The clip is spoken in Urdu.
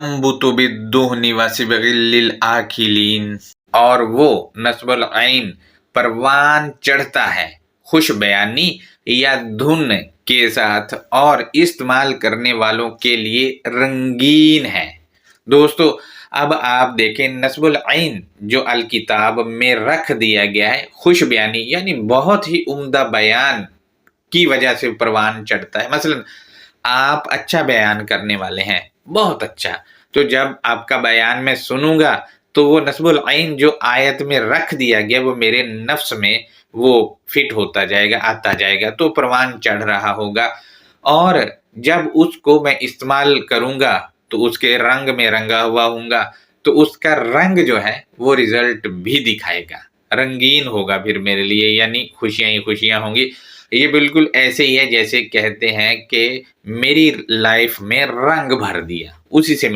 انبت بالدہن وصبغ للآکلین، اور وہ نصب العین پروان چڑھتا ہے خوش بیانی یا دھن کے ساتھ اور استعمال کرنے والوں کے لیے رنگین ہے۔ دوستو اب آپ دیکھیں نصب العین جو الکتاب میں رکھ دیا گیا ہے، خوش بیانی یعنی بہت ہی عمدہ بیان کی وجہ سے پروان چڑھتا ہے۔ مثلا آپ اچھا بیان کرنے والے ہیں، بہت اچھا، تو جب آپ کا بیان میں سنوں گا تو وہ نصب العین جو آیت میں رکھ دیا گیا وہ میرے نفس میں وہ فٹ ہوتا جائے گا، آتا جائے گا، تو پروان چڑھ رہا ہوگا، اور جب اس کو میں استعمال کروں گا تو اس کے رنگ میں رنگا ہوا ہوں گا، تو اس کا رنگ جو ہے وہ رزلٹ بھی دکھائے گا، رنگین ہوگا پھر میرے لیے، یعنی خوشیاں ہی خوشیاں ہوں گی۔ یہ بالکل ایسے ہی ہے جیسے کہتے ہیں کہ میری لائف میں رنگ بھر دیا، اسی سے